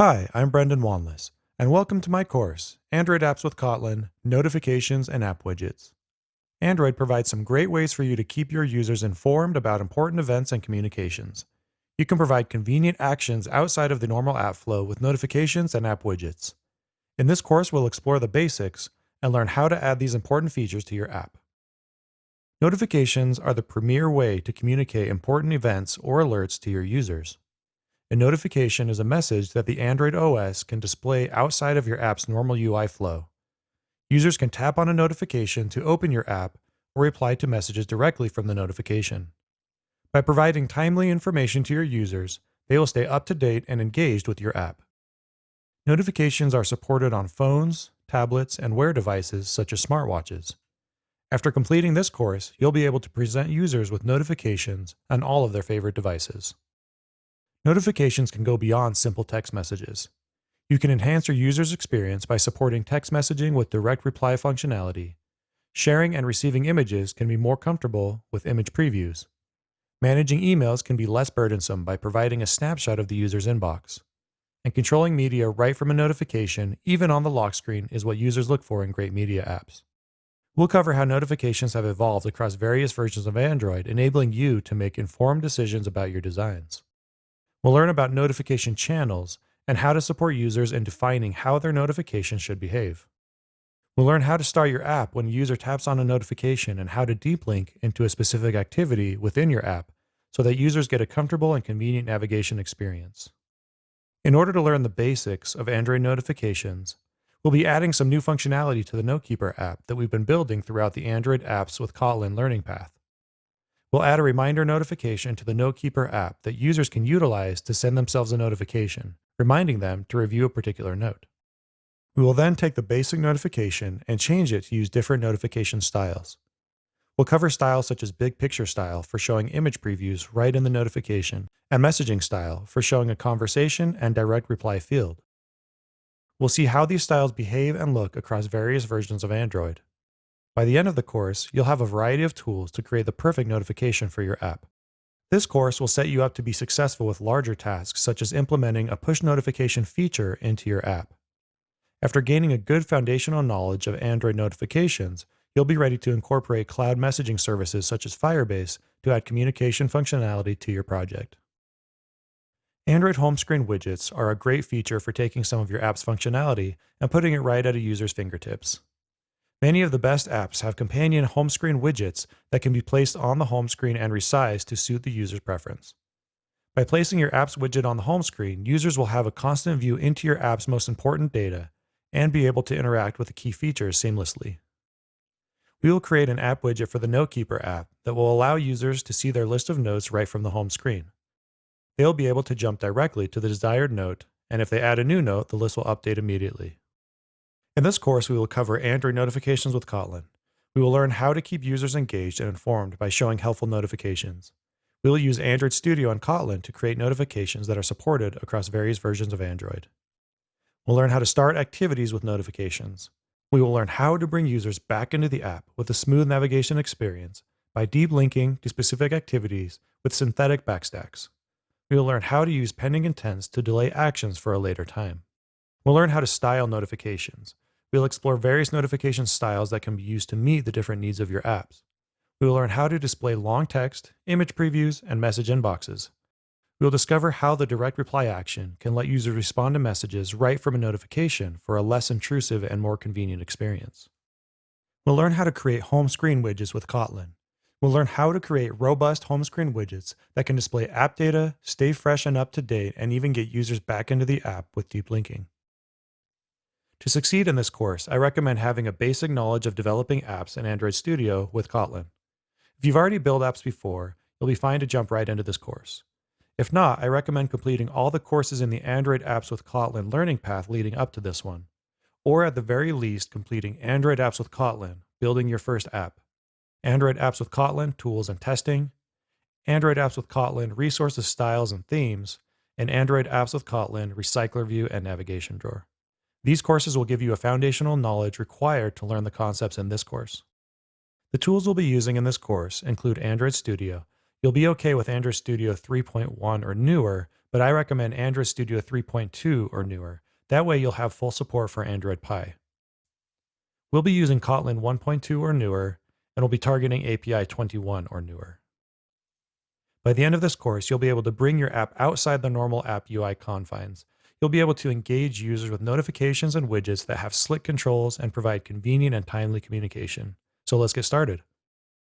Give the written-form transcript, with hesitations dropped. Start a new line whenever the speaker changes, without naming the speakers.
Hi, I'm Brendan Wanless, and welcome to my course, Android Apps with Kotlin, Notifications and App Widgets. Android provides some great ways for you to keep your users informed about important events and communications. You can provide convenient actions outside of the normal app flow with notifications and app widgets. In this course, we'll explore the basics and learn how to add these important features to your app. Notifications are the premier way to communicate important events or alerts to your users. A notification is a message that the Android OS can display outside of your app's normal UI flow. Users can tap on a notification to open your app or reply to messages directly from the notification. By providing timely information to your users, they will stay up to date and engaged with your app. Notifications are supported on phones, tablets, and Wear devices such as smartwatches. After completing this course, you'll be able to present users with notifications on all of their favorite devices. Notifications can go beyond simple text messages. You can enhance your user's experience by supporting text messaging with direct reply functionality. Sharing and receiving images can be more comfortable with image previews. Managing emails can be less burdensome by providing a snapshot of the user's inbox. And controlling media right from a notification, even on the lock screen, is what users look for in great media apps. We'll cover how notifications have evolved across various versions of Android, enabling you to make informed decisions about your designs. We'll learn about notification channels and how to support users in defining how their notifications should behave. We'll learn how to start your app when a user taps on a notification and how to deep link into a specific activity within your app so that users get a comfortable and convenient navigation experience. In order to learn the basics of Android notifications, we'll be adding some new functionality to the NoteKeeper app that we've been building throughout the Android Apps with Kotlin learning path. We'll add a reminder notification to the NoteKeeper app that users can utilize to send themselves a notification, reminding them to review a particular note. We will then take the basic notification and change it to use different notification styles. We'll cover styles such as big picture style for showing image previews right in the notification, and messaging style for showing a conversation and direct reply field. We'll see how these styles behave and look across various versions of Android. By the end of the course, you'll have a variety of tools to create the perfect notification for your app. This course will set you up to be successful with larger tasks such as implementing a push notification feature into your app. After gaining a good foundational knowledge of Android notifications, you'll be ready to incorporate cloud messaging services such as Firebase to add communication functionality to your project. Android home screen widgets are a great feature for taking some of your app's functionality and putting it right at a user's fingertips. Many of the best apps have companion home screen widgets that can be placed on the home screen and resized to suit the user's preference. By placing your app's widget on the home screen, users will have a constant view into your app's most important data and be able to interact with the key features seamlessly. We will create an app widget for the NoteKeeper app that will allow users to see their list of notes right from the home screen. They'll be able to jump directly to the desired note, and if they add a new note, the list will update immediately. In this course, we will cover Android notifications with Kotlin. We will learn how to keep users engaged and informed by showing helpful notifications. We will use Android Studio and Kotlin to create notifications that are supported across various versions of Android. We'll learn how to start activities with notifications. We will learn how to bring users back into the app with a smooth navigation experience by deep linking to specific activities with synthetic backstacks. We will learn how to use pending intents to delay actions for a later time. We'll learn how to style notifications. We'll explore various notification styles that can be used to meet the different needs of your apps. We will learn how to display long text, image previews, and message inboxes. We will discover how the direct reply action can let users respond to messages right from a notification for a less intrusive and more convenient experience. We'll learn how to create home screen widgets with Kotlin. We'll learn how to create robust home screen widgets that can display app data, stay fresh and up to date, and even get users back into the app with deep linking. To succeed in this course, I recommend having a basic knowledge of developing apps in Android Studio with Kotlin. If you've already built apps before, you'll be fine to jump right into this course. If not, I recommend completing all the courses in the Android Apps with Kotlin learning path leading up to this one, or at the very least completing Android Apps with Kotlin, building your first app, Android Apps with Kotlin, tools and testing, Android Apps with Kotlin, resources, styles, and themes, and Android Apps with Kotlin, recycler view and navigation drawer. These courses will give you a foundational knowledge required to learn the concepts in this course. The tools we'll be using in this course include Android Studio. You'll be okay with Android Studio 3.1 or newer, but I recommend Android Studio 3.2 or newer. That way you'll have full support for Android Pie. We'll be using Kotlin 1.2 or newer, and we'll be targeting API 21 or newer. By the end of this course, you'll be able to bring your app outside the normal app UI confines. You'll be able to engage users with notifications and widgets that have slick controls and provide convenient and timely communication. So let's get started.